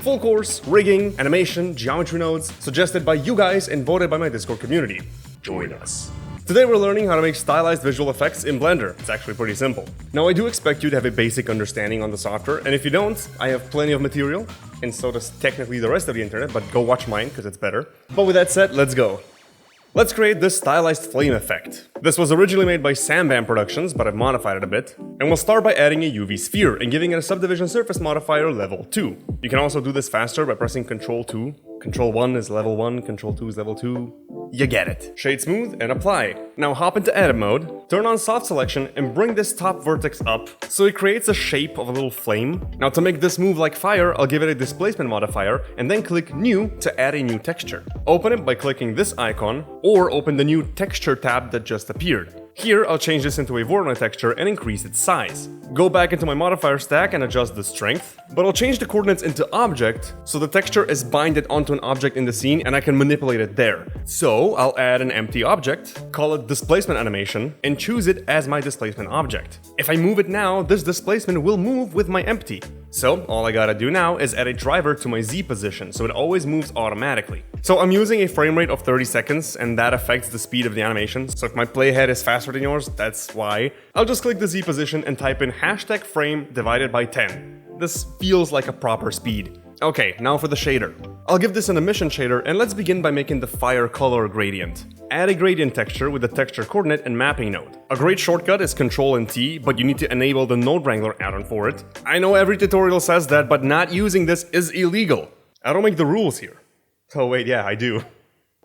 full course, rigging, animation, geometry nodes, suggested by you guys and voted by my Discord community. Join us. Today we're learning how to make stylized visual effects in Blender. It's actually pretty simple. Now I do expect you to have a basic understanding on the software, and if you don't, I have plenty of material, and so does technically the rest of the internet, but go watch mine because it's better. But with that said, let's go. Let's create this stylized flame effect. This was originally made by Sambam Productions, but I've modified it a bit. And we'll start by adding a UV sphere and giving it a subdivision surface modifier level 2. You can also do this faster by pressing Ctrl 2. Ctrl 1 is level 1, Ctrl 2 is level 2. You get it. Shade smooth and apply. Now hop into edit mode, turn on soft selection and bring this top vertex up so it creates a shape of a little flame. Now to make this move like fire, I'll give it a displacement modifier and then click new to add a new texture. Open it by clicking this icon or open the new texture tab that just appeared. Here, I'll change this into a Voronoi texture and increase its size. Go back into my modifier stack and adjust the strength, but I'll change the coordinates into object, so the texture is binded onto an object in the scene and I can manipulate it there. So, I'll add an empty object, call it displacement animation, and choose it as my displacement object. If I move it now, this displacement will move with my empty. So, all I gotta do now is add a driver to my Z position, so it always moves automatically. So I'm using a frame rate of 30 seconds, and that affects the speed of the animation, so if my playhead is faster than yours, that's why. I'll just click the Z position and type in #frame divided by 10. This feels like a proper speed. Okay, now for the shader. I'll give this an emission shader, and let's begin by making the fire color gradient. Add a gradient texture with the texture coordinate and mapping node. A great shortcut is Ctrl and T, but you need to enable the Node Wrangler add-on for it. I know every tutorial says that, but not using this is illegal. I don't make the rules here. Oh wait, yeah, I do.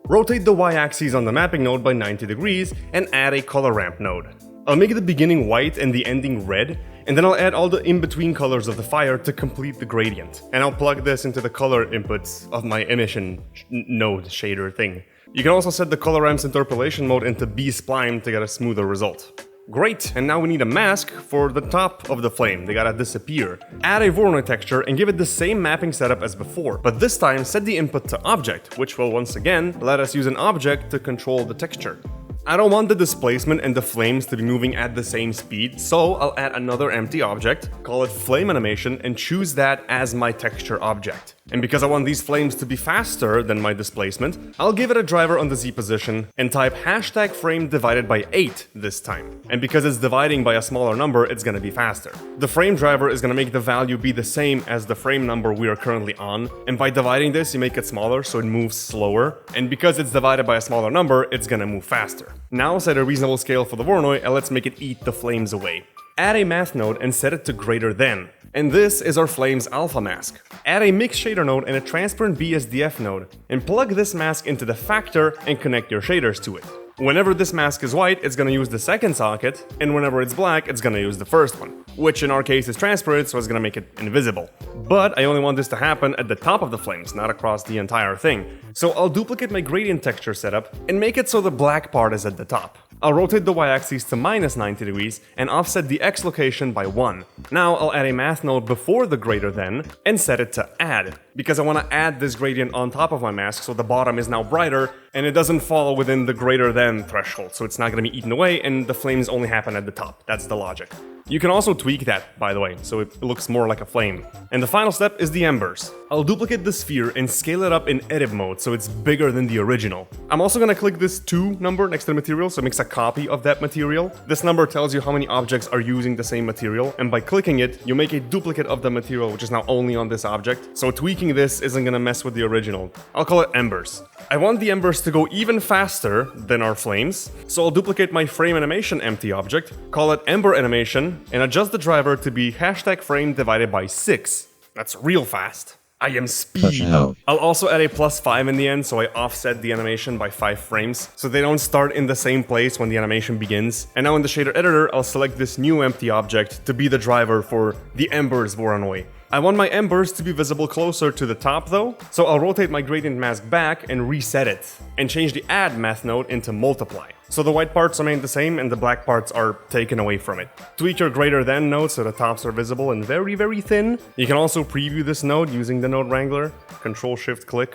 Rotate the Y-axis on the mapping node by 90 degrees and add a color ramp node. I'll make the beginning white and the ending red, and then I'll add all the in-between colors of the fire to complete the gradient. And I'll plug this into the color inputs of my emission node shader thing. You can also set the color ramp's interpolation mode into B-spline to get a smoother result. Great, and now we need a mask for the top of the flame, they gotta disappear. Add a Voronoi texture and give it the same mapping setup as before, but this time set the input to object, which will once again let us use an object to control the texture. I don't want the displacement and the flames to be moving at the same speed, so I'll add another empty object, call it flame animation, and choose that as my texture object. And because I want these flames to be faster than my displacement, I'll give it a driver on the Z position and type #frame divided by 8 this time. And because it's dividing by a smaller number, it's gonna be faster. The frame driver is gonna make the value be the same as the frame number we are currently on, and by dividing this, you make it smaller so it moves slower, and because it's divided by a smaller number, it's gonna move faster. Now set a reasonable scale for the Voronoi and let's make it eat the flames away. Add a math node and set it to greater than. And this is our flames alpha mask. Add a mix shader node and a transparent BSDF node, and plug this mask into the factor and connect your shaders to it. Whenever this mask is white, it's gonna use the second socket, and whenever it's black, it's gonna use the first one, which in our case is transparent, so it's gonna make it invisible. But I only want this to happen at the top of the flames, not across the entire thing. So I'll duplicate my gradient texture setup and make it so the black part is at the top. I'll rotate the Y-axis to -90 degrees and offset the X location by 1. Now I'll add a math node before the greater than and set it to add, because I want to add this gradient on top of my mask so the bottom is now brighter and it doesn't fall within the greater than threshold, so it's not going to be eaten away and the flames only happen at the top. That's the logic. You can also tweak that, by the way, so it looks more like a flame. And the final step is the embers. I'll duplicate the sphere and scale it up in edit mode so it's bigger than the original. I'm also gonna click this 2 number next to the material so it makes a copy of that material. This number tells you how many objects are using the same material, and by clicking it, you make a duplicate of the material which is now only on this object, so tweaking this isn't gonna mess with the original. I'll call it embers. I want the embers to go even faster than our flames, so I'll duplicate my frame animation empty object, call it ember animation, and adjust the driver to be #frame divided by 6. That's real fast. I am speed. I'll also add a +5 in the end, so I offset the animation by 5 frames, so they don't start in the same place when the animation begins. And now in the shader editor, I'll select this new empty object to be the driver for the embers Voronoi. I want my embers to be visible closer to the top though, so I'll rotate my gradient mask back and reset it, and change the add math node into multiply. So the white parts remain the same and the black parts are taken away from it. Tweak your greater than node so the tops are visible and very thin. You can also preview this node using the Node Wrangler. Control-Shift-Click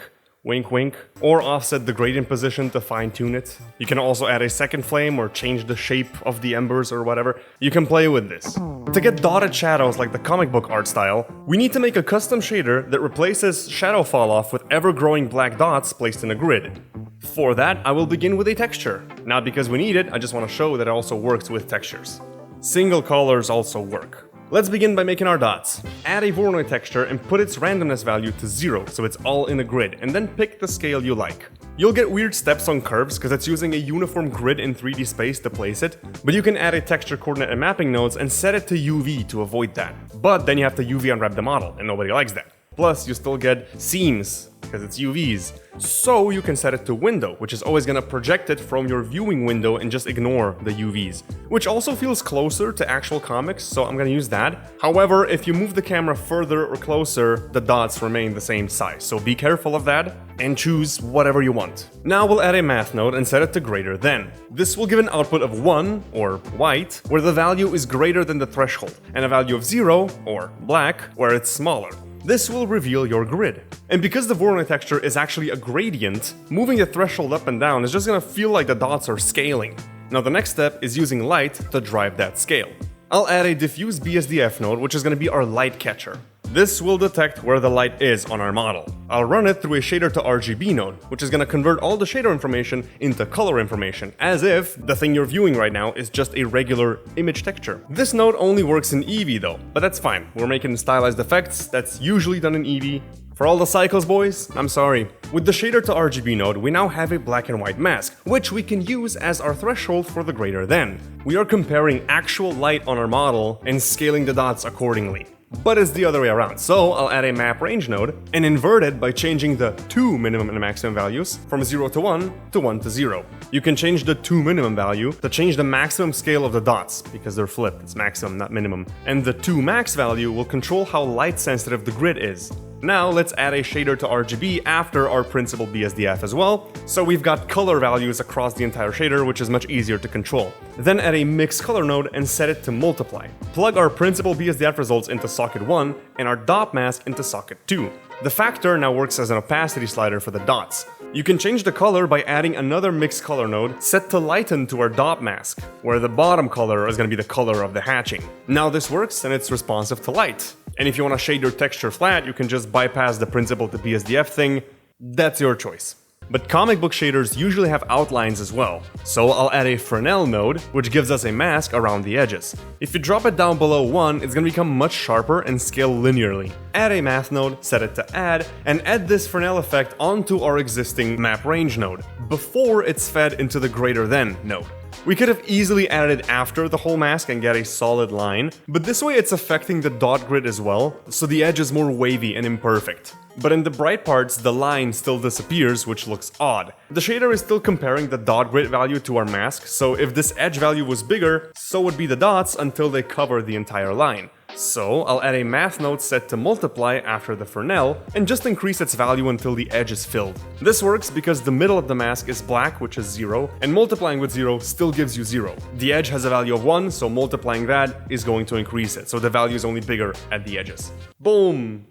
wink wink, or offset the gradient position to fine-tune it. You can also add a second flame or change the shape of the embers or whatever. You can play with this. To get dotted shadows like the comic book art style, we need to make a custom shader that replaces shadow falloff with ever-growing black dots placed in a grid. For that, I will begin with a texture. Not because we need it, I just want to show that it also works with textures. Single colors also work. Let's begin by making our dots. Add a Voronoi texture and put its randomness value to 0 so it's all in a grid, and then pick the scale you like. You'll get weird steps on curves because it's using a uniform grid in 3D space to place it, but you can add a texture coordinate and mapping nodes and set it to UV to avoid that. But then you have to UV unwrap the model, and nobody likes that. Plus, you still get seams, because it's UVs. So you can set it to window, which is always gonna project it from your viewing window and just ignore the UVs. Which also feels closer to actual comics, so I'm gonna use that. However, if you move the camera further or closer, the dots remain the same size, so be careful of that and choose whatever you want. Now we'll add a math node and set it to greater than. This will give an output of 1, or white, where the value is greater than the threshold, and a value of 0, or black, where it's smaller. This will reveal your grid. And because the Voronoi texture is actually a gradient, moving the threshold up and down is just gonna feel like the dots are scaling. Now the next step is using light to drive that scale. I'll add a diffuse BSDF node, which is gonna be our light catcher. This will detect where the light is on our model. I'll run it through a shader to RGB node, which is gonna convert all the shader information into color information, as if the thing you're viewing right now is just a regular image texture. This node only works in Eevee though, but that's fine. We're making stylized effects, that's usually done in Eevee. For all the cycles boys, I'm sorry. With the shader to RGB node, we now have a black and white mask, which we can use as our threshold for the greater than. We are comparing actual light on our model and scaling the dots accordingly. But it's the other way around, so I'll add a map range node and invert it by changing the 2 minimum and maximum values from 0 to 1 to 1 to 0. You can change the 2 minimum value to change the maximum scale of the dots, because they're flipped, it's maximum, not minimum. And the 2 max value will control how light sensitive the grid is. Now let's add a shader to RGB after our principal BSDF as well, so we've got color values across the entire shader, which is much easier to control. Then add a mix color node and set it to multiply. Plug our principal BSDF results into socket 1 and our dot mask into socket 2. The factor now works as an opacity slider for the dots. You can change the color by adding another mix color node set to lighten to our dot mask, where the bottom color is going to be the color of the hatching. Now this works and it's responsive to light. And if you want to shade your texture flat, you can just bypass the principal to BSDF thing. That's your choice. But comic book shaders usually have outlines as well, so I'll add a Fresnel node, which gives us a mask around the edges. If you drop it down below 1, it's gonna become much sharper and scale linearly. Add a math node, set it to add, and add this Fresnel effect onto our existing map range node, before it's fed into the greater than node. We could have easily added it after the whole mask and get a solid line, but this way it's affecting the dot grid as well, so the edge is more wavy and imperfect. But in the bright parts, the line still disappears, which looks odd. The shader is still comparing the dot grid value to our mask, so if this edge value was bigger, so would be the dots until they cover the entire line. So I'll add a math node set to multiply after the Fresnel and just increase its value until the edge is filled. This works because the middle of the mask is black, which is 0, and multiplying with 0 still gives you 0. The edge has a value of 1, so multiplying that is going to increase it, so the value is only bigger at the edges. Boom!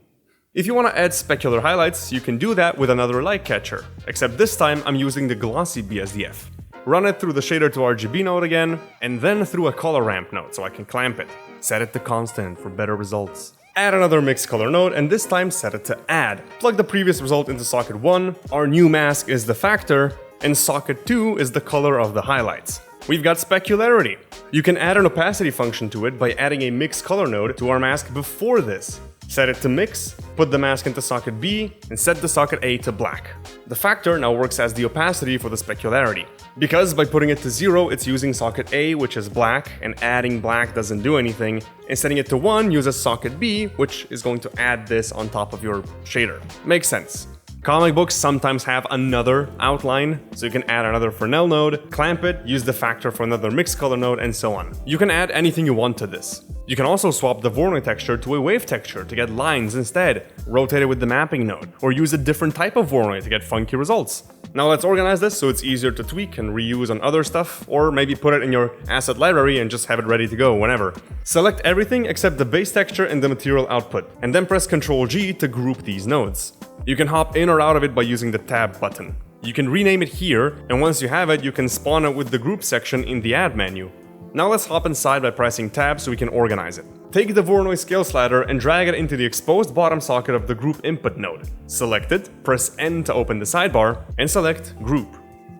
If you want to add specular highlights, you can do that with another light catcher, except this time I'm using the glossy BSDF. Run it through the shader to RGB node again, and then through a color ramp node so I can clamp it. Set it to constant for better results. Add another mix color node, and this time set it to add. Plug the previous result into socket 1, our new mask is the factor, and socket 2 is the color of the highlights. We've got specularity. You can add an opacity function to it by adding a mix color node to our mask before this. Set it to mix, put the mask into socket B, and set the socket A to black. The factor now works as the opacity for the specularity. Because by putting it to 0, it's using socket A, which is black, and adding black doesn't do anything, and setting it to 1 uses socket B, which is going to add this on top of your shader. Makes sense. Comic books sometimes have another outline, so you can add another Fresnel node, clamp it, use the factor for another mix color node, and so on. You can add anything you want to this. You can also swap the Voronoi texture to a wave texture to get lines instead, rotate it with the mapping node, or use a different type of Voronoi to get funky results. Now let's organize this so it's easier to tweak and reuse on other stuff, or maybe put it in your asset library and just have it ready to go whenever. Select everything except the base texture and the material output, and then press Ctrl G to group these nodes. You can hop in or out of it by using the tab button. You can rename it here, and once you have it, you can spawn it with the group section in the add menu. Now let's hop inside by pressing tab so we can organize it. Take the Voronoi scale slider and drag it into the exposed bottom socket of the group input node. Select it, press N to open the sidebar, and select group.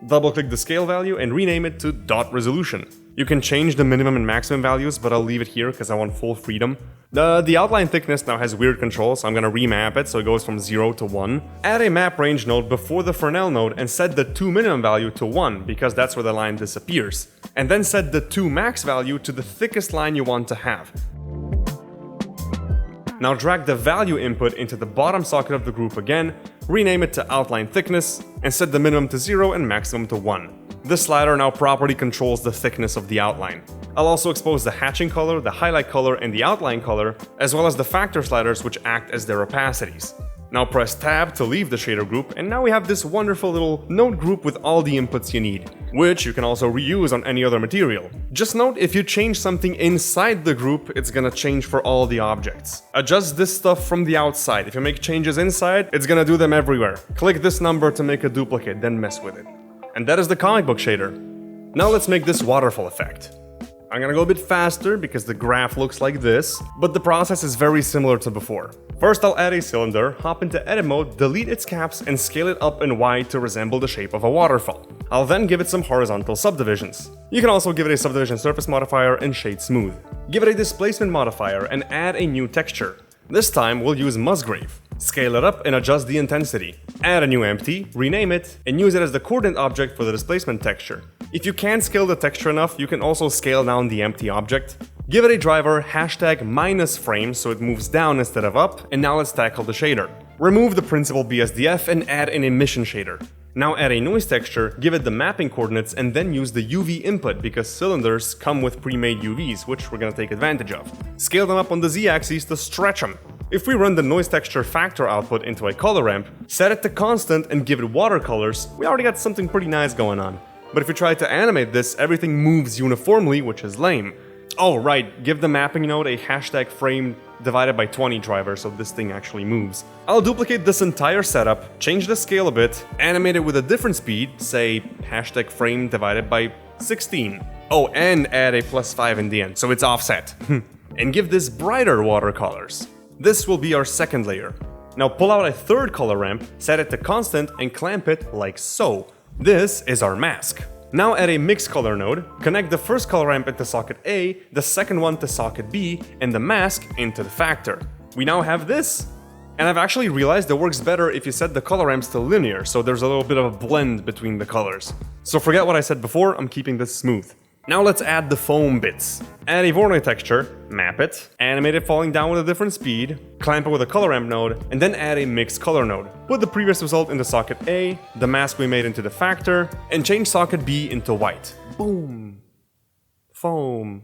Double-click the scale value and rename it to dot resolution. You can change the minimum and maximum values, but I'll leave it here because I want full freedom. The outline thickness now has weird controls, so I'm gonna remap it so it goes from 0 to 1. Add a map range node before the Fresnel node and set the 2 minimum value to 1 because that's where the line disappears. And then set the 2 max value to the thickest line you want to have. Now drag the value input into the bottom socket of the group again, rename it to outline thickness, and set the minimum to 0 and maximum to 1. This slider now properly controls the thickness of the outline. I'll also expose the hatching color, the highlight color, and the outline color, as well as the factor sliders which act as their opacities. Now press tab to leave the shader group, and now we have this wonderful little node group with all the inputs you need, which you can also reuse on any other material. Just note, if you change something inside the group, it's gonna change for all the objects. Adjust this stuff from the outside. If you make changes inside, it's gonna do them everywhere. Click this number to make a duplicate, then mess with it. And that is the comic book shader. Now let's make this waterfall effect. I'm gonna go a bit faster because the graph looks like this, but the process is very similar to before. First I'll add a cylinder, hop into edit mode, delete its caps, and scale it up and wide to resemble the shape of a waterfall. I'll then give it some horizontal subdivisions. You can also give it a subdivision surface modifier and shade smooth. Give it a displacement modifier and add a new texture. This time we'll use Musgrave. Scale it up and adjust the intensity. Add a new empty, rename it, and use it as the coordinate object for the displacement texture. If you can't scale the texture enough, you can also scale down the empty object. Give it a driver #-frame so it moves down instead of up, and now let's tackle the shader. Remove the principal BSDF and add an emission shader. Now add a noise texture, give it the mapping coordinates, and then use the UV input because cylinders come with pre-made UVs, which we're gonna take advantage of. Scale them up on the Z-axis to stretch them. If we run the noise texture factor output into a color ramp, set it to constant and give it watercolors, we already got something pretty nice going on. But if we try to animate this, everything moves uniformly, which is lame. Oh right, give the mapping node a #frame divided by 20 driver so this thing actually moves. I'll duplicate this entire setup, change the scale a bit, animate it with a different speed, say #frame divided by 16. Oh, and add a +5 in the end, so it's offset. And give this brighter watercolors. This will be our second layer. Now pull out a third color ramp, set it to constant, and clamp it like so. This is our mask. Now add a mix color node, connect the first color ramp into socket A, the second one to socket B, and the mask into the factor. We now have this. And I've actually realized it works better if you set the color ramps to linear, so there's a little bit of a blend between the colors. So forget what I said before, I'm keeping this smooth. Now let's add the foam bits. Add a Voronoi texture, map it, animate it falling down with a different speed, clamp it with a color ramp node, and then add a mixed color node. Put the previous result into socket A, the mask we made into the factor, and change socket B into white. Boom. Foam.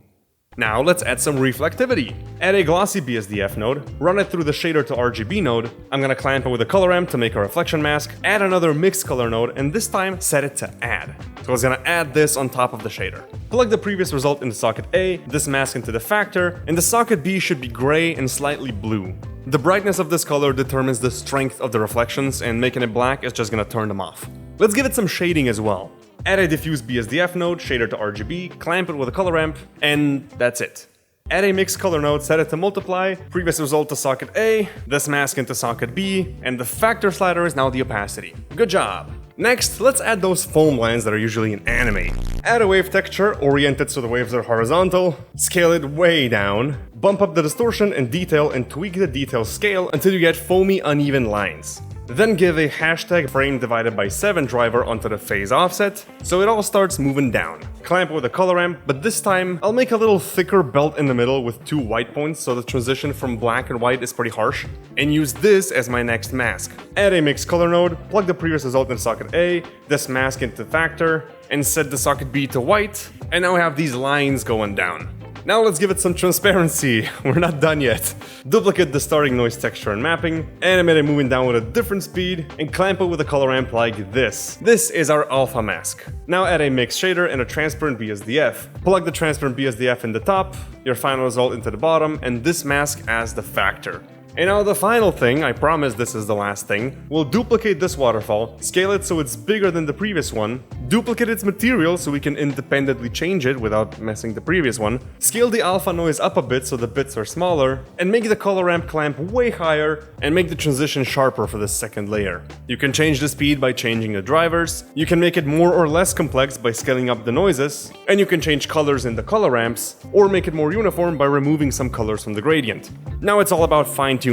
Now let's add some reflectivity. Add a glossy BSDF node, run it through the shader to RGB node. I'm gonna clamp it with a color ramp to make a reflection mask, add another mixed color node, and this time set it to add. So I was gonna add this on top of the shader. Plug the previous result into socket A, this mask into the factor, and the socket B should be gray and slightly blue. The brightness of this color determines the strength of the reflections, and making it black is just gonna turn them off. Let's give it some shading as well. Add a diffuse BSDF node, shader to RGB, clamp it with a color ramp, and that's it. Add a mixed color node, set it to multiply, previous result to socket A, this mask into socket B, and the factor slider is now the opacity. Good job! Next, let's add those foam lines that are usually in anime. Add a wave texture, orient it so the waves are horizontal, scale it way down, bump up the distortion and detail and tweak the detail scale until you get foamy uneven lines. Then give a #frame divided by 7 driver onto the phase offset, so it all starts moving down. Clamp with a color ramp, but this time I'll make a little thicker belt in the middle with 2 white points so the transition from black and white is pretty harsh, and use this as my next mask. Add a mixed color node, plug the previous result in socket A, this mask into factor, and set the socket B to white, and now we have these lines going down. Now let's give it some transparency, we're not done yet. Duplicate the starting noise texture and mapping, animate it moving down with a different speed, and clamp it with a color ramp like this. This is our alpha mask. Now add a mixed shader and a transparent BSDF. Plug the transparent BSDF in the top, your final result into the bottom, and this mask as the factor. And now the final thing, I promise this is the last thing, we'll duplicate this waterfall, scale it so it's bigger than the previous one, duplicate its material so we can independently change it without messing the previous one, scale the alpha noise up a bit so the bits are smaller, and make the color ramp clamp way higher, and make the transition sharper for the second layer. You can change the speed by changing the drivers, you can make it more or less complex by scaling up the noises, and you can change colors in the color ramps, or make it more uniform by removing some colors from the gradient. Now it's all about fine-tuning.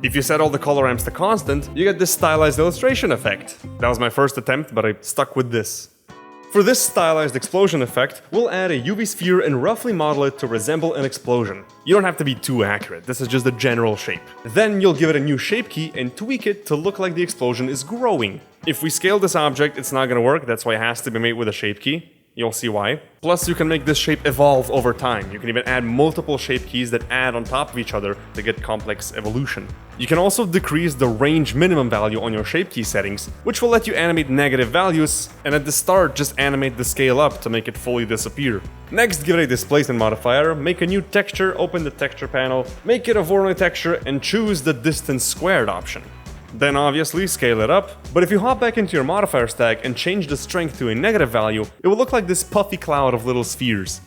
If you set all the color ramps to constant, you get this stylized illustration effect. That was my first attempt, but I stuck with this. For this stylized explosion effect, we'll add a UV sphere and roughly model it to resemble an explosion. You don't have to be too accurate, this is just a general shape. Then you'll give it a new shape key and tweak it to look like the explosion is growing. If we scale this object, it's not gonna work, that's why it has to be made with a shape key. You'll see why. Plus, you can make this shape evolve over time. You can even add multiple shape keys that add on top of each other to get complex evolution. You can also decrease the range minimum value on your shape key settings, which will let you animate negative values, and at the start just animate the scale up to make it fully disappear. Next, give it a displacement modifier, make a new texture, open the texture panel, make it a Voronoi texture, and choose the distance squared option. Then obviously scale it up, but if you hop back into your modifier stack and change the strength to a negative value, it will look like this puffy cloud of little spheres.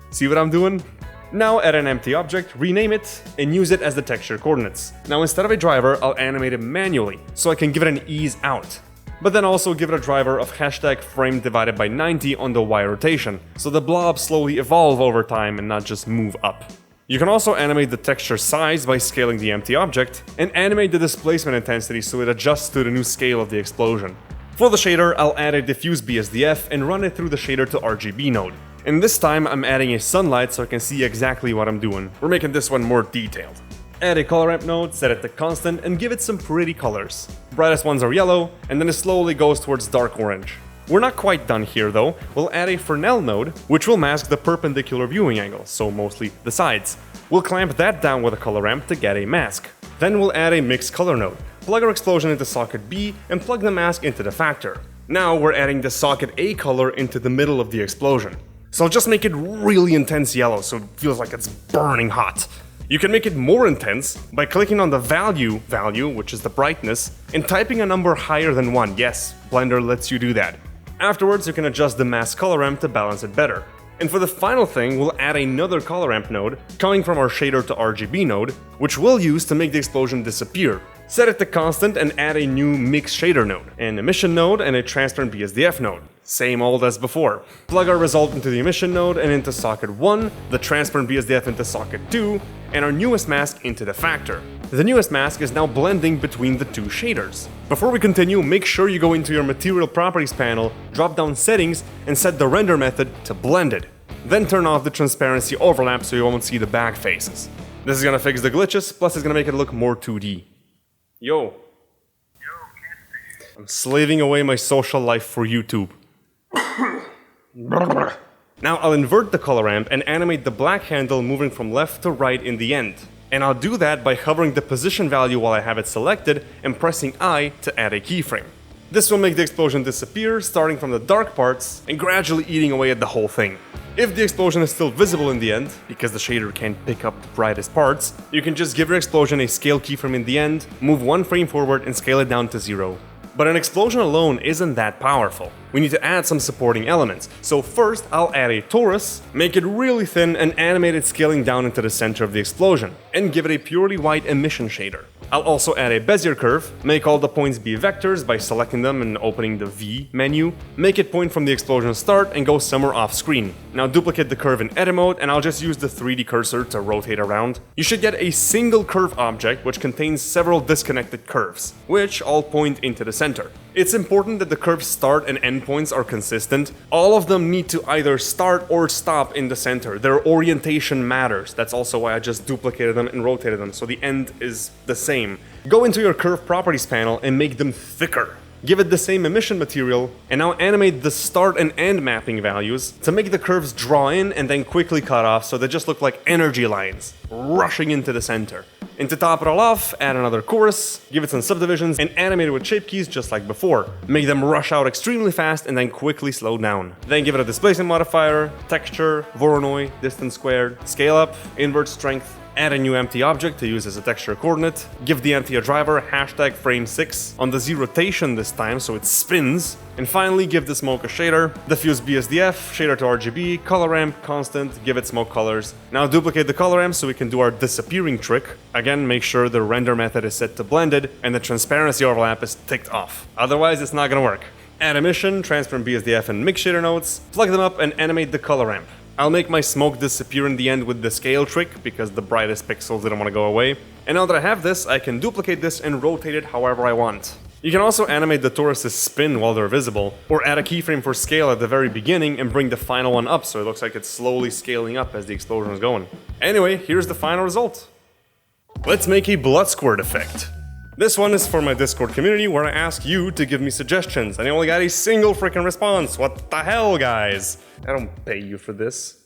See what I'm doing? Now add an empty object, rename it, and use it as the texture coordinates. Now instead of a driver, I'll animate it manually, so I can give it an ease out. But then also give it a driver of hashtag frame divided by 90 on the Y rotation, so the blobs slowly evolve over time and not just move up. You can also animate the texture size by scaling the empty object, and animate the displacement intensity so it adjusts to the new scale of the explosion. For the shader, I'll add a diffuse BSDF and run it through the shader to RGB node. And this time I'm adding a sunlight so I can see exactly what I'm doing. We're making this one more detailed. Add a color ramp node, set it to constant, and give it some pretty colors. Brightest ones are yellow, and then it slowly goes towards dark orange. We're not quite done here though. We'll add a Fresnel node, which will mask the perpendicular viewing angle, so mostly the sides. We'll clamp that down with a color ramp to get a mask. Then we'll add a mixed color node. Plug our explosion into socket B and plug the mask into the factor. Now we're adding the socket A color into the middle of the explosion. So I'll just make it really intense yellow so it feels like it's burning hot. You can make it more intense by clicking on the value, which is the brightness, and typing a number higher than 1. Yes, Blender lets you do that. Afterwards, you can adjust the mask color ramp to balance it better. And for the final thing, we'll add another color ramp node, coming from our shader to RGB node, which we'll use to make the explosion disappear. Set it to constant and add a new mix shader node, an emission node, and a transparent BSDF node. Same old as before. Plug our result into the emission node and into socket 1, the transparent BSDF into socket 2, and our newest mask into the factor. The newest mask is now blending between the two shaders. Before we continue, make sure you go into your material properties panel, drop down settings, and set the render method to blended. Then turn off the transparency overlap so you won't see the back faces. This is gonna fix the glitches, plus it's gonna make it look more 2D. Yo. I'm slaving away my social life for YouTube. Now I'll invert the color ramp and animate the black handle moving from left to right in the end. And I'll do that by hovering the position value while I have it selected and pressing I to add a keyframe. This will make the explosion disappear, starting from the dark parts and gradually eating away at the whole thing. If the explosion is still visible in the end, because the shader can't pick up the brightest parts, you can just give your explosion a scale keyframe in the end, move 1 frame forward and scale it down to 0. But an explosion alone isn't that powerful. We need to add some supporting elements. So first, I'll add a torus, make it really thin and animate it scaling down into the center of the explosion, and give it a purely white emission shader. I'll also add a Bezier curve, make all the points be vectors by selecting them and opening the V menu, make it point from the explosion start and go somewhere off screen. Now duplicate the curve in edit mode and I'll just use the 3D cursor to rotate around. You should get a single curve object which contains several disconnected curves, which all point into the center. It's important that the curve's start and end points are consistent. All of them need to either start or stop in the center. Their orientation matters. That's also why I just duplicated them and rotated them, so the end is the same. Go into your curve properties panel and make them thicker. Give it the same emission material, and now animate the start and end mapping values to make the curves draw in and then quickly cut off so they just look like energy lines rushing into the center. And to top it all off, add another chorus, give it some subdivisions, and animate it with shape keys just like before. Make them rush out extremely fast and then quickly slow down. Then give it a displacement modifier, texture, Voronoi, distance squared, scale up, invert strength, add a new empty object to use as a texture coordinate, give the empty a driver hashtag frame6 on the Z rotation this time so it spins, and finally give the smoke a shader, diffuse BSDF, shader to RGB, color ramp, constant, give it smoke colors. Now duplicate the color ramp so we can do our disappearing trick. Again, make sure the render method is set to blended and the transparency overlap is ticked off. Otherwise it's not gonna work. Add emission, transparent BSDF and mix shader nodes, plug them up and animate the color ramp. I'll make my smoke disappear in the end with the scale trick because the brightest pixels didn't want to go away. And now that I have this, I can duplicate this and rotate it however I want. You can also animate the toruses spin while they're visible, or add a keyframe for scale at the very beginning and bring the final one up so it looks like it's slowly scaling up as the explosion is going. Anyway, here's the final result. Let's make a blood squirt effect. This one is for my Discord community where I ask you to give me suggestions, and I only got a single freaking response. What the hell, guys? I don't pay you for this.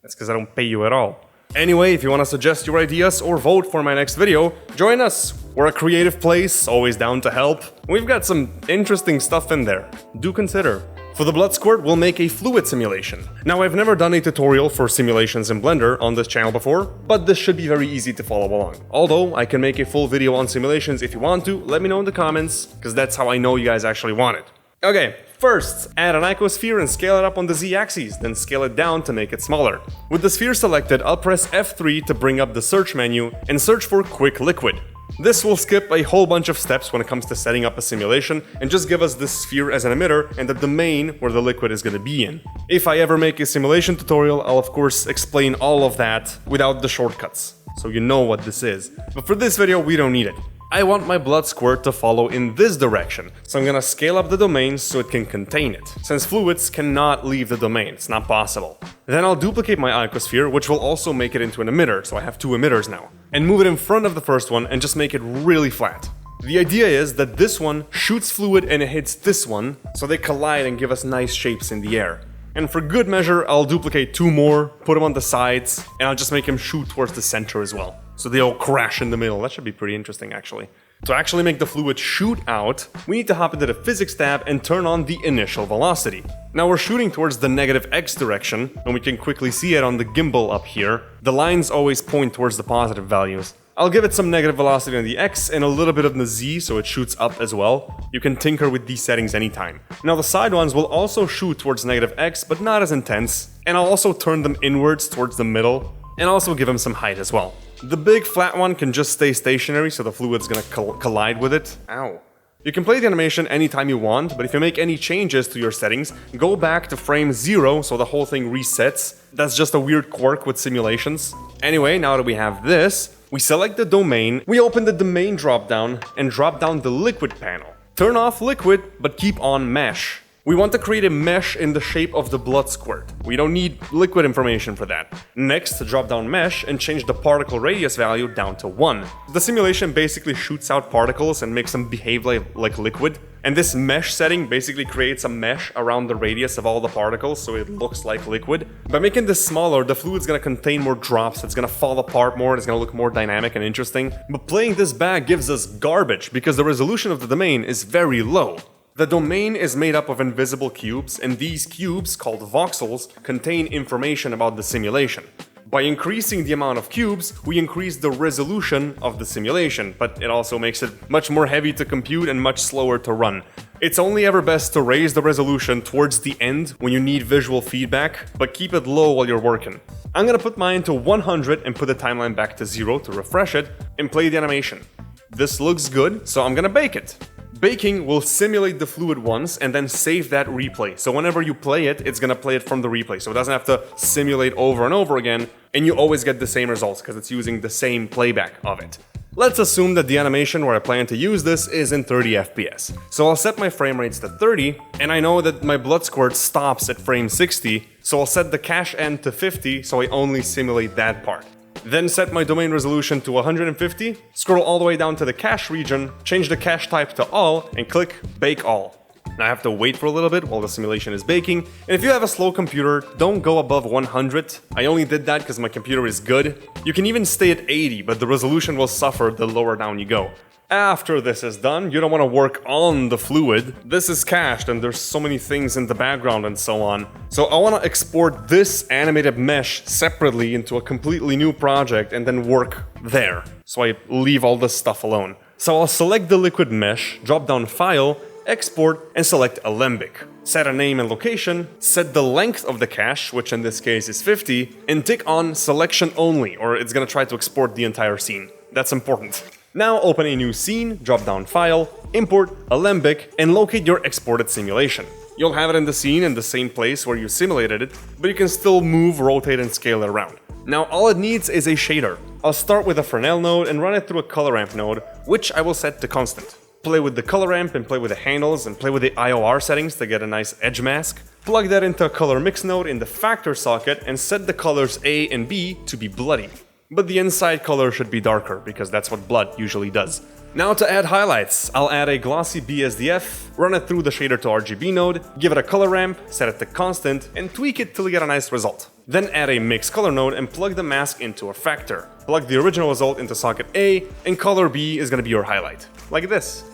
That's because I don't pay you at all. Anyway, if you want to suggest your ideas or vote for my next video, join us. We're a creative place, always down to help. We've got some interesting stuff in there. Do consider. For the blood squirt, we'll make a fluid simulation. Now, I've never done a tutorial for simulations in Blender on this channel before, but this should be very easy to follow along. Although, I can make a full video on simulations if you want to, let me know in the comments, because that's how I know you guys actually want it. Okay, first, add an icosphere and scale it up on the Z-axis, then scale it down to make it smaller. With the sphere selected, I'll press F3 to bring up the search menu and search for Quick Liquid. This will skip a whole bunch of steps when it comes to setting up a simulation and just give us the sphere as an emitter and the domain where the liquid is going to be in. If I ever make a simulation tutorial, I'll of course explain all of that without the shortcuts, so you know what this is. But for this video, we don't need it. I want my blood squirt to follow in this direction, so I'm gonna scale up the domain so it can contain it, since fluids cannot leave the domain, it's not possible. Then I'll duplicate my icosphere, which will also make it into an emitter, so I have two emitters now, and move it in front of the first one and just make it really flat. The idea is that this one shoots fluid and it hits this one, so they collide and give us nice shapes in the air. And for good measure, I'll duplicate two more, put them on the sides, and I'll just make them shoot towards the center as well. So they all crash in the middle. That should be pretty interesting, actually. To actually make the fluid shoot out, we need to hop into the physics tab and turn on the initial velocity. Now we're shooting towards the negative X direction, and we can quickly see it on the gimbal up here. The lines always point towards the positive values. I'll give it some negative velocity on the X and a little bit of the Z so it shoots up as well. You can tinker with these settings anytime. Now the side ones will also shoot towards negative X, but not as intense. And I'll also turn them inwards towards the middle, and also give them some height as well. The big flat one can just stay stationary so the fluid's gonna collide with it. Ow. You can play the animation anytime you want, but if you make any changes to your settings, go back to frame 0 so the whole thing resets. That's just a weird quirk with simulations. Anyway, now that we have this, we select the domain, we open the domain dropdown and drop down the liquid panel. Turn off liquid, but keep on mesh. We want to create a mesh in the shape of the blood squirt. We don't need liquid information for that. Next, drop down mesh and change the particle radius value down to 1. The simulation basically shoots out particles and makes them behave like liquid. And this mesh setting basically creates a mesh around the radius of all the particles so it looks like liquid. By making this smaller, the fluid's gonna contain more drops, it's gonna fall apart more, it's gonna look more dynamic and interesting. But playing this back gives us garbage because the resolution of the domain is very low. The domain is made up of invisible cubes, and these cubes, called voxels, contain information about the simulation. By increasing the amount of cubes, we increase the resolution of the simulation, but it also makes it much more heavy to compute and much slower to run. It's only ever best to raise the resolution towards the end when you need visual feedback, but keep it low while you're working. I'm gonna put mine to 100 and put the timeline back to 0 to refresh it, and play the animation. This looks good, so I'm gonna bake it. Baking will simulate the fluid once and then save that replay. So whenever you play it, it's gonna play it from the replay. So it doesn't have to simulate over and over again, and you always get the same results because it's using the same playback of it. Let's assume that the animation where I plan to use this is in 30 FPS. So I'll set my frame rates to 30, and I know that my blood squirt stops at frame 60, so I'll set the cache end to 50 so I only simulate that part. Then set my domain resolution to 150, scroll all the way down to the cache region, change the cache type to all, and click Bake All. Now I have to wait for a little bit while the simulation is baking, and if you have a slow computer, don't go above 100. I only did that because my computer is good. You can even stay at 80, but the resolution will suffer the lower down you go. After this is done, you don't want to work on the fluid. This is cached and there's so many things in the background and so on. So I want to export this animated mesh separately into a completely new project and then work there. So I leave all this stuff alone. So I'll select the liquid mesh, drop down File, Export, and select Alembic. Set a name and location, set the length of the cache, which in this case is 50, and tick on Selection Only, or it's gonna try to export the entire scene. That's important. Now open a new scene, drop down File, Import, Alembic, and locate your exported simulation. You'll have it in the scene in the same place where you simulated it, but you can still move, rotate, and scale it around. Now all it needs is a shader. I'll start with a Fresnel node and run it through a color ramp node, which I will set to constant. Play with the color ramp and play with the handles and play with the IOR settings to get a nice edge mask. Plug that into a color mix node in the factor socket and set the colors A and B to be bloody. But the inside color should be darker, because that's what blood usually does. Now to add highlights, I'll add a glossy BSDF, run it through the shader to RGB node, give it a color ramp, set it to constant, and tweak it till you get a nice result. Then add a mix color node and plug the mask into a factor. Plug the original result into socket A, and color B is gonna be your highlight. Like this.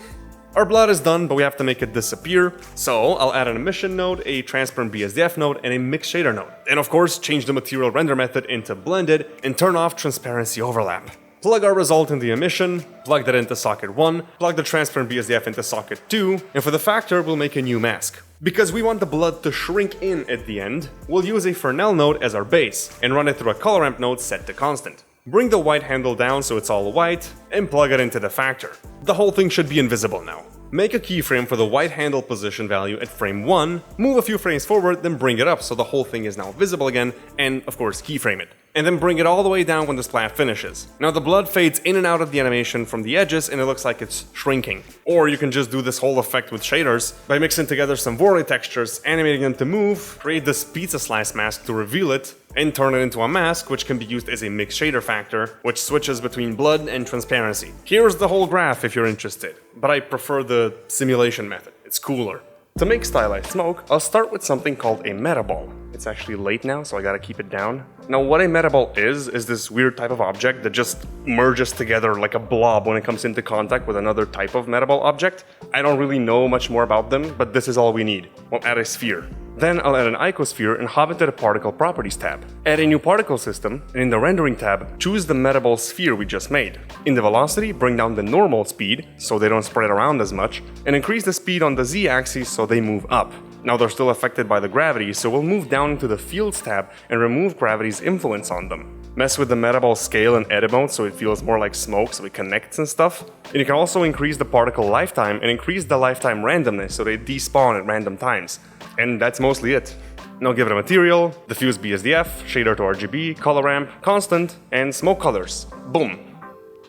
Our blood is done, but we have to make it disappear, so I'll add an emission node, a transparent BSDF node, and a mix shader node. And of course, change the material render method into blended, and turn off transparency overlap. Plug our result in the emission, plug that into socket 1, plug the transparent BSDF into socket 2, and for the factor, we'll make a new mask. Because we want the blood to shrink in at the end, we'll use a Fresnel node as our base, and run it through a color ramp node set to constant. Bring the white handle down so it's all white, and plug it into the factor. The whole thing should be invisible now. Make a keyframe for the white handle position value at frame 1, move a few frames forward, then bring it up so the whole thing is now visible again, and of course keyframe it. And then bring it all the way down when the splat finishes. Now the blood fades in and out of the animation from the edges and it looks like it's shrinking. Or you can just do this whole effect with shaders by mixing together some Vorley textures, animating them to move, create this pizza slice mask to reveal it, and turn it into a mask which can be used as a mix shader factor, which switches between blood and transparency. Here's the whole graph if you're interested, but I prefer the simulation method, it's cooler. To make stylized smoke, I'll start with something called a metaball. It's actually late now, so I gotta keep it down. Now what a metaball is this weird type of object that just merges together like a blob when it comes into contact with another type of metaball object. I don't really know much more about them, but this is all we need. We'll add a sphere. Then I'll add an icosphere and hop into the Particle Properties tab. Add a new particle system, and in the Rendering tab, choose the metaball sphere we just made. In the velocity, bring down the normal speed, so they don't spread around as much, and increase the speed on the z-axis so they move up. Now they're still affected by the gravity, so we'll move down into the Fields tab and remove gravity's influence on them. Mess with the metaball scale and edit mode so it feels more like smoke, so it connects and stuff. And you can also increase the particle lifetime and increase the lifetime randomness so they despawn at random times. And that's mostly it. Now give it a material, diffuse BSDF, shader to RGB, color ramp, constant, and smoke colors. Boom.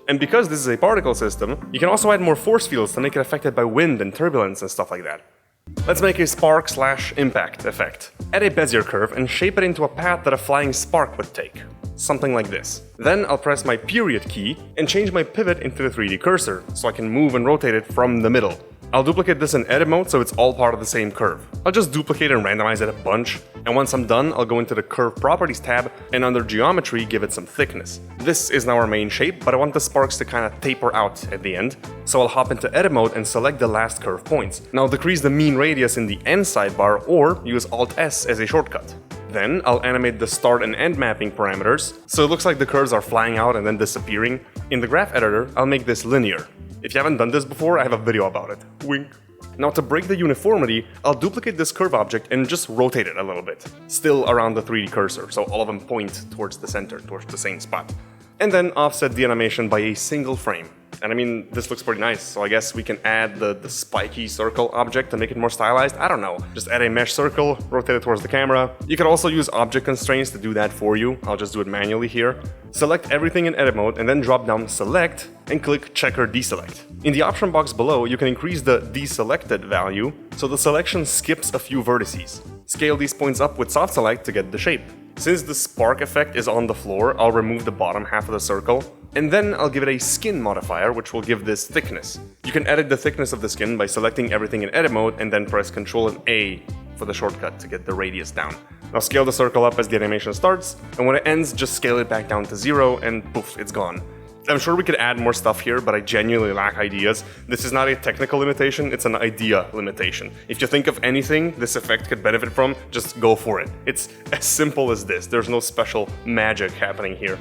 And because this is a particle system, you can also add more force fields to make it affected by wind and turbulence and stuff like that. Let's make a spark/impact effect. Add a Bezier curve and shape it into a path that a flying spark would take. Something like this. Then I'll press my period key and change my pivot into the 3D cursor, so I can move and rotate it from the middle. I'll duplicate this in edit mode so it's all part of the same curve. I'll just duplicate and randomize it a bunch, and once I'm done, I'll go into the Curve Properties tab and under Geometry give it some thickness. This is now our main shape, but I want the sparks to kind of taper out at the end, so I'll hop into edit mode and select the last curve points. Now I'll decrease the mean radius in the end sidebar or use Alt-S as a shortcut. Then I'll animate the start and end mapping parameters, so it looks like the curves are flying out and then disappearing. In the graph editor, I'll make this linear. If you haven't done this before, I have a video about it. Wink. Now to break the uniformity, I'll duplicate this curve object and just rotate it a little bit. Still around the 3D cursor, so all of them point towards the center, towards the same spot. And then offset the animation by a single frame. And I mean, this looks pretty nice, so I guess we can add the spiky circle object to make it more stylized. I don't know. Just add a mesh circle, rotate it towards the camera. You can also use object constraints to do that for you. I'll just do it manually here. Select everything in edit mode and then drop down Select and click Checker Deselect. In the option box below, you can increase the deselected value so the selection skips a few vertices. Scale these points up with soft select to get the shape. Since the spark effect is on the floor, I'll remove the bottom half of the circle, and then I'll give it a skin modifier, which will give this thickness. You can edit the thickness of the skin by selecting everything in edit mode and then press Ctrl and A for the shortcut to get the radius down. Now scale the circle up as the animation starts, and when it ends, just scale it back down to 0 and poof, it's gone. I'm sure we could add more stuff here, but I genuinely lack ideas. This is not a technical limitation, it's an idea limitation. If you think of anything this effect could benefit from, just go for it. It's as simple as this. There's no special magic happening here.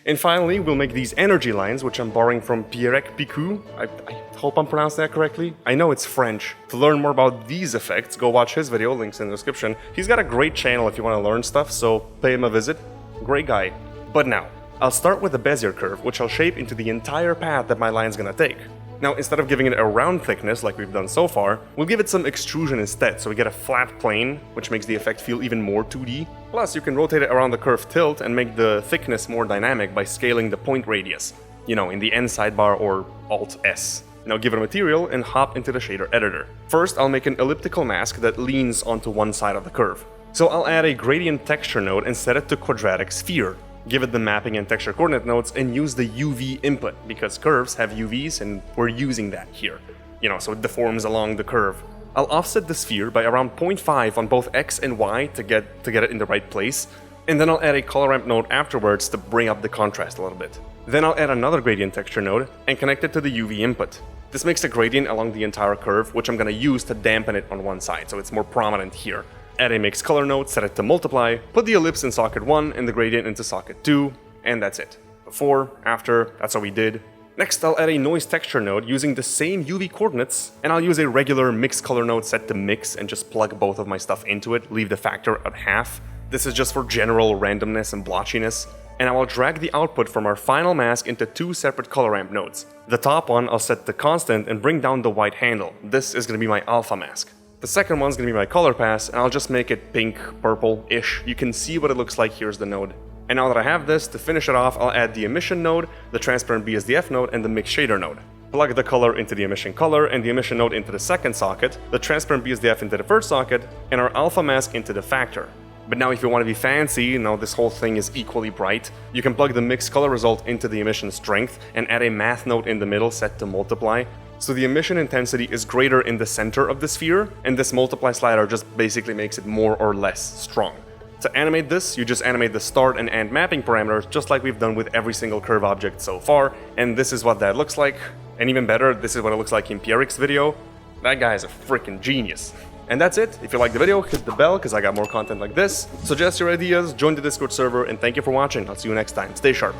And finally, we'll make these energy lines, which I'm borrowing from Pierre Picou. I hope I'm pronouncing that correctly. I know it's French. To learn more about these effects, go watch his video, links in the description. He's got a great channel if you want to learn stuff, so pay him a visit. Great guy. But now, I'll start with the Bezier curve, which I'll shape into the entire path that my line's gonna take. Now, instead of giving it a round thickness like we've done so far, we'll give it some extrusion instead, so we get a flat plane, which makes the effect feel even more 2D. Plus, you can rotate it around the curve tilt and make the thickness more dynamic by scaling the point radius, you know, in the N sidebar or Alt-S. Now give it a material and hop into the shader editor. First, I'll make an elliptical mask that leans onto one side of the curve. So I'll add a gradient texture node and set it to quadratic sphere. Give it the mapping and texture coordinate nodes and use the UV input, because curves have UVs and we're using that here. You know, so it deforms along the curve. I'll offset the sphere by around 0.5 on both X and Y to get it in the right place, and then I'll add a color ramp node afterwards to bring up the contrast a little bit. Then I'll add another gradient texture node and connect it to the UV input. This makes a gradient along the entire curve, which I'm gonna use to dampen it on one side, so it's more prominent here. Add a mix color node, set it to multiply, put the ellipse in socket 1 and the gradient into socket 2, and that's it. Before, after, that's what we did. Next, I'll add a noise texture node using the same UV coordinates, and I'll use a regular mix color node set to mix and just plug both of my stuff into it, leave the factor at half. This is just for general randomness and blotchiness. And I will drag the output from our final mask into two separate color ramp nodes. The top one I'll set to constant and bring down the white handle. This is going to be my alpha mask. The second one's going to be my color pass, and I'll just make it pink, purple-ish. You can see what it looks like. Here's the node. And now that I have this, to finish it off, I'll add the emission node, the transparent BSDF node, and the mix shader node. Plug the color into the emission color and the emission node into the second socket, the transparent BSDF into the first socket, and our alpha mask into the factor. But now if you want to be fancy, you know, this whole thing is equally bright, you can plug the mixed color result into the emission strength and add a math node in the middle set to multiply. So the emission intensity is greater in the center of the sphere, and this multiply slider just basically makes it more or less strong. To animate this, you just animate the start and end mapping parameters just like we've done with every single curve object so far, and this is what that looks like. And even better, this is what it looks like in Pierre's video. That guy is a freaking genius. And that's it. If you liked the video, hit the bell because I got more content like this. Suggest your ideas, join the Discord server, and thank you for watching. I'll see you next time. Stay sharp.